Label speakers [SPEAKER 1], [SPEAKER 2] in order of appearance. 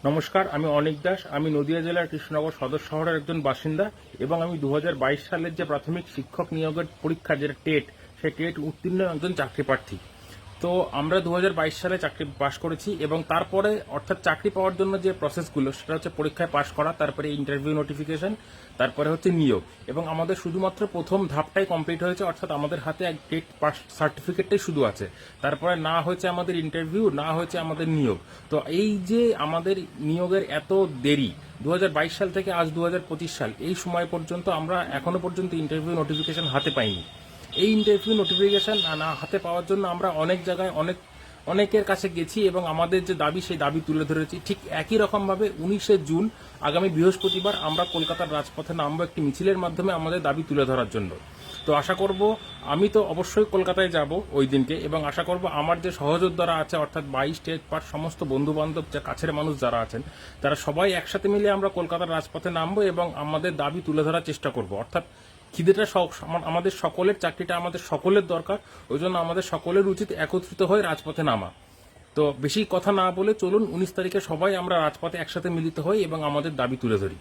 [SPEAKER 1] নমস্কার, আমি অনিক দাস। আমি নদিয়া জেলার কৃষ্ণনগর সদর শহরের একজন বাসিন্দা এবং আমি 2022 সালের যে প্রাথমিক শিক্ষক নিয়োগের পরীক্ষা, যেটা টেট, সেই টেট উত্তীর্ণ একজন চাকরি প্রার্থী। তো আমরা 2022 সালে চাকরি পাশ করেছি এবং তারপরে অর্থাৎ চাকরি পাওয়ার জন্য যে প্রসেসগুলো, সেটা হচ্ছে পরীক্ষায় পাশ করা, তারপরে ইন্টারভিউ নোটিফিকেশন, তারপরে হচ্ছে নিয়োগ। এবং আমাদের শুধুমাত্র প্রথম ধাপটাই কমপ্লিট হয়েছে, অর্থাৎ আমাদের হাতে এক টেট পাস সার্টিফিকেটটাই শুধু আছে। তারপরে না হয়েছে আমাদের ইন্টারভিউ, না হয়েছে আমাদের নিয়োগ। তো এই যে আমাদের নিয়োগের এত দেরি, 2022 সাল থেকে আজ 2025 সাল, এই সময় পর্যন্ত আমরা এখনো পর্যন্ত ইন্টারভিউ নোটিফিকেশন হাতে পাইনি। এই ইন্টারভিউ নোটিফিকেশন না হাতে পাওয়ার জন্য আমরা অনেক জায়গায় অনেকের কাছে গেছি এবং আমাদের যে দাবি, সেই দাবি তুলে ধরেছি। ঠিক একই রকমভাবে 19শে জুন আগামী বৃহস্পতিবার আমরা কলকাতার রাজপথে নামবো একটি মিছিলের মাধ্যমে আমাদের দাবি তুলে ধরার জন্য। তো আশা করব, আমি তো অবশ্যই কলকাতায় যাব ওই দিনকে, এবং আশা করব আমার যে সহযোদ্ধারা আছে, অর্থাৎ 22 টেট পাস সমস্ত বন্ধু বান্ধব, যে কাছের মানুষ যারা আছেন, তারা সবাই একসাথে মিলে আমরা কলকাতার রাজপথে নামবো এবং আমাদের দাবি তুলে ধরার চেষ্টা করব। অর্থাৎ খিদেটা আমাদের সকলের, চাকরিটা আমাদের সকলের দরকার। ওই জন্য আমাদের সকলের উচিত একত্রিত হয়ে রাজপথে নামা। তো বেশি কথা না বলে চলুন 19 তারিখে সবাই আমরা রাজপথে একসাথে মিলিত হই এবং আমাদের দাবি তুলে ধরি।